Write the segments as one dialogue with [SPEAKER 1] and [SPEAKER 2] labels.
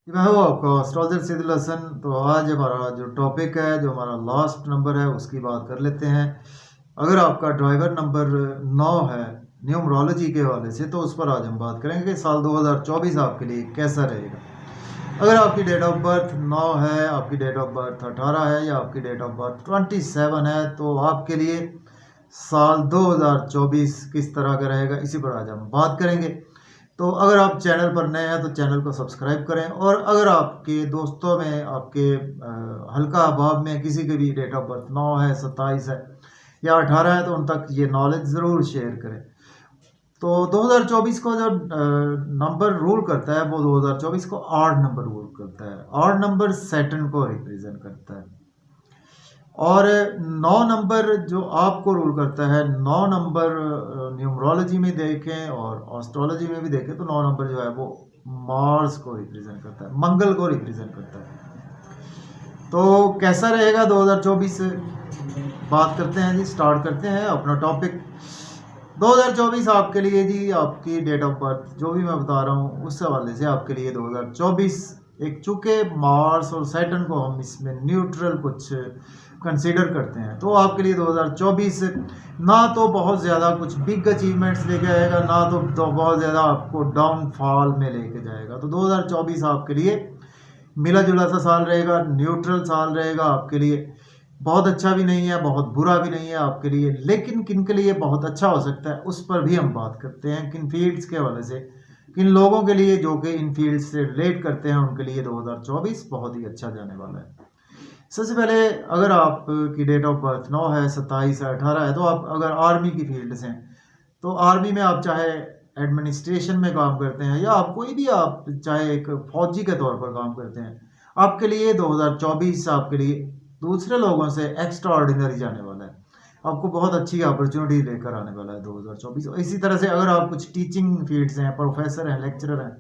[SPEAKER 1] जी, मैं हूँ आपका एस्ट्रोलॉजर सैदुल हसन। तो आज हमारा जो टॉपिक है, जो हमारा लास्ट नंबर है, उसकी बात कर लेते हैं। अगर आपका ड्राइवर नंबर 9 है न्यूमरोलॉजी के हवाले से, तो उस पर आज हम बात करेंगे कि साल 2024 आपके लिए कैसा रहेगा। अगर आपकी डेट ऑफ बर्थ 9 है, आपकी डेट ऑफ बर्थ 18 है या आपकी डेट ऑफ बर्थ 27 है, तो आपके लिए साल 2024 किस तरह का रहेगा, इसी पर आज हम बात करेंगे। तो अगर आप चैनल पर नए हैं तो चैनल को सब्सक्राइब करें, और अगर आपके दोस्तों में, आपके हल्का अहबाब में किसी की भी डेट ऑफ बर्थ 9 है, 27 है या 18 है, तो उन तक ये नॉलेज ज़रूर शेयर करें। तो 2024 को जो नंबर रूल करता है, वो 2024 को ऑड नंबर रूल करता है। ऑड नंबर सैटर्न को रिप्रेजेंट करता है, और 9 नंबर जो आपको रूल करता है, 9 नंबर न्यूमरोलॉजी में देखें और एस्ट्रोलॉजी में भी देखें, तो 9 नंबर जो है वो मार्स को रिप्रेजेंट करता है, मंगल को रिप्रेजेंट करता है। तो कैसा रहेगा 2024, बात करते हैं जी, स्टार्ट करते हैं अपना टॉपिक। 2024 आपके लिए जी, आपकी डेट ऑफ बर्थ जो भी मैं बता रहा हूँ उस हवाले से आपके लिए 2024 एक, चूँकि मार्स और सैटर्न को हम इसमें न्यूट्रल कुछ कंसीडर करते हैं, तो आपके लिए 2024 ना तो बहुत ज़्यादा कुछ बिग अचीवमेंट्स लेके आएगा, ना तो बहुत ज़्यादा आपको डाउनफॉल में लेके जाएगा। तो 2024 आपके लिए मिला जुला सा साल रहेगा, न्यूट्रल साल रहेगा आपके लिए। बहुत अच्छा भी नहीं है, बहुत बुरा भी नहीं है आपके लिए, लेकिन किन के लिए बहुत अच्छा हो सकता है उस पर भी हम बात करते हैं। किन फील्ड्स के हवाले से, किन लोगों के लिए जो कि इन फील्ड से रिलेट करते हैं, उनके लिए 2024 बहुत ही अच्छा जाने वाला है। सबसे पहले, अगर आपकी डेट ऑफ बर्थ 9 है, 27 है, 18 है, तो आप अगर आर्मी की फील्ड से हैं, तो आर्मी में आप चाहे एडमिनिस्ट्रेशन में काम करते हैं या आप कोई भी, आप चाहे एक फौजी के तौर पर काम करते हैं, आपके लिए 2024 आपके लिए दूसरे लोगों से एक्स्ट्रा ऑर्डिनरी जाने वाला है। आपको बहुत अच्छी अपॉर्चुनिटी लेकर आने वाला है 2024। इसी तरह से अगर आप कुछ टीचिंग फील्ड से हैं, प्रोफेसर हैं, लेक्चरर हैं,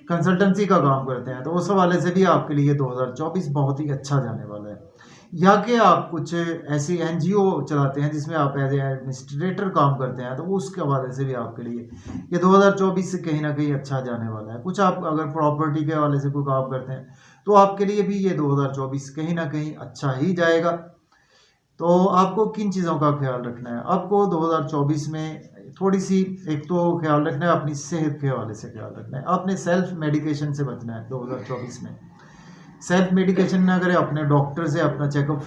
[SPEAKER 1] कंसल्टेंसी का काम करते हैं, तो उस हवाले से भी आपके लिए 2024 बहुत ही अच्छा जाने वाला है। या कि आप कुछ ऐसी एनजीओ चलाते हैं जिसमें आप एज ए एडमिनिस्ट्रेटर काम करते हैं, तो उसके हवाले से भी आपके लिए ये 2024 से कहीं ना कहीं अच्छा जाने वाला है। कुछ आप अगर प्रॉपर्टी के हवाले से कोई काम करते हैं, तो आपके लिए भी ये 2024 कहीं ना कहीं अच्छा ही जाएगा। तो आपको किन चीज़ों का ख्याल रखना है? आपको 2024 में थोड़ी सी, एक तो ख्याल रखना है अपनी सेहत के हवाले से, ख्याल रखना है, आपने सेल्फ मेडिकेशन से बचना है 2024 में। सेल्फ मेडिकेशन ना करें, अपने डॉक्टर से अपना चेकअप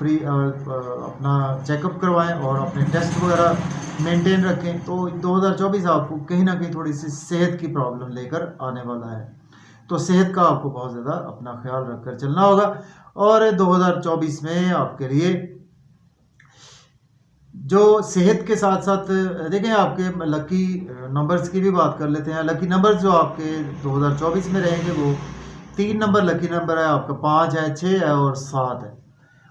[SPEAKER 1] अपना चेकअप करवाएं और अपने टेस्ट वगैरह मेंटेन रखें। तो 2024 आपको कहीं ना कहीं थोड़ी सी सेहत की प्रॉब्लम लेकर आने वाला है, तो सेहत का आपको बहुत ज़्यादा अपना ख्याल रखकर चलना होगा। और 2024 में आपके लिए जो सेहत के साथ साथ, देखें, आपके लकी नंबर्स की भी बात कर लेते हैं। लकी नंबर्स जो आपके 2024 में रहेंगे, वो 3 नंबर लकी नंबर है आपका, 5 है, 6 है और 7 है।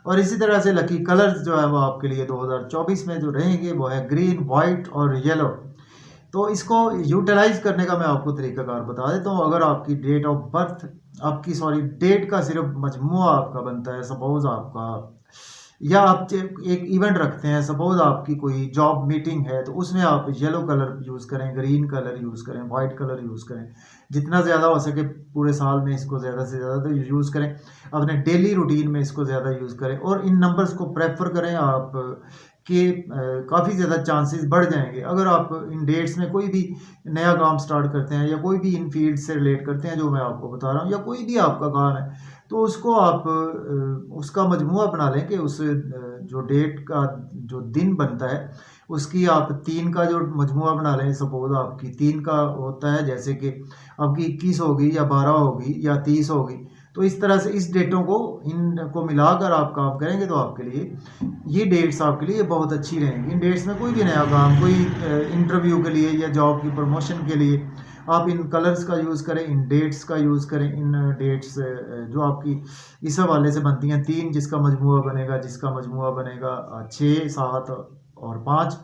[SPEAKER 1] और इसी तरह से लकी कलर्स जो है वो आपके लिए 2024 में जो रहेंगे वो है ग्रीन, वाइट और येलो। तो इसको यूटिलाइज करने का मैं आपको तरीकाकार बता देता हूँ। अगर आपकी डेट ऑफ बर्थ, आपकी सॉरी डेट का सिर्फ मजमुआ आपका बनता है, सपोज आपका, या आप एक इवेंट रखते हैं, सपोज आपकी कोई जॉब मीटिंग है, तो उसमें आप येलो कलर यूज़ करें, ग्रीन कलर यूज़ करें, वाइट कलर यूज़ करें, जितना ज़्यादा हो सके पूरे साल में इसको ज़्यादा से ज़्यादा तो यूज़ करें। अपने डेली रूटीन में इसको ज़्यादा यूज़ करें और इन नंबर्स को प्रेफर करें आप, कि काफ़ी ज़्यादा चांसेस बढ़ जाएंगे। अगर आप इन डेट्स में कोई भी नया काम स्टार्ट करते हैं या कोई भी इन फील्ड से रिलेट करते हैं जो मैं आपको बता रहा हूँ, या कोई भी आपका काम है, तो उसको आप उसका मजमुआ बना लें कि उस जो डेट का जो दिन बनता है, उसकी आप 3 का जो मजमुआ बना लें। सपोज आपकी 3 का होता है, जैसे कि आपकी 21 होगी या 12 होगी या 30 होगी, तो इस तरह से इस डेटों को, इनको मिलाकर आप काम करेंगे तो आपके लिए ये डेट्स आपके लिए बहुत अच्छी रहेंगी। इन डेट्स में कोई भी नया काम, कोई इंटरव्यू के लिए या जॉब की प्रमोशन के लिए आप इन कलर्स का यूज़ करें, इन डेट्स का यूज़ करें। इन डेट्स जो आपकी इस हवाले से बनती हैं, 3 जिसका मजमुआ बनेगा, 6, 7 और 5,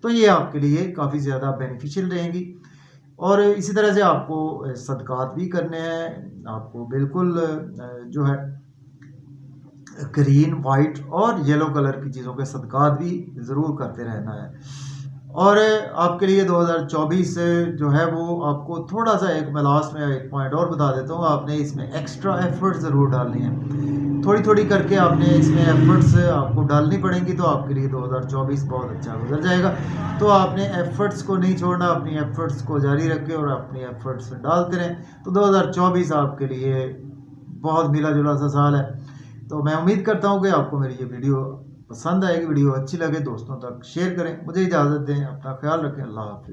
[SPEAKER 1] तो ये आपके लिए काफ़ी ज़्यादा बेनिफिशियल रहेंगी। और इसी तरह से आपको सदक़ात भी करने हैं, आपको बिल्कुल जो है ग्रीन, वाइट और येलो कलर की चीज़ों के सदक़ात भी ज़रूर करते रहना है। और आपके लिए 2024 जो है वो आपको थोड़ा सा एक, मैं लास्ट में एक पॉइंट और बता देता हूँ, आपने इसमें एक्स्ट्रा एफर्ट ज़रूर डालनी है, थोड़ी थोड़ी करके आपने इसमें एफर्ट्स आपको डालनी पड़ेंगी, तो आपके लिए 2024 बहुत अच्छा गुजर जाएगा। तो आपने एफर्ट्स को नहीं छोड़ना, अपनी एफर्ट्स को जारी रखें और अपनी एफर्ट्स डालते रहें। तो 2024 आपके लिए बहुत मिला जुला सा साल है। तो मैं उम्मीद करता हूँ कि आपको मेरी ये वीडियो पसंद आएगी, वीडियो अच्छी लगे दोस्तों तक शेयर करें। मुझे इजाज़त दें, अपना ख्याल रखें, अल्लाह हाफ़िज़।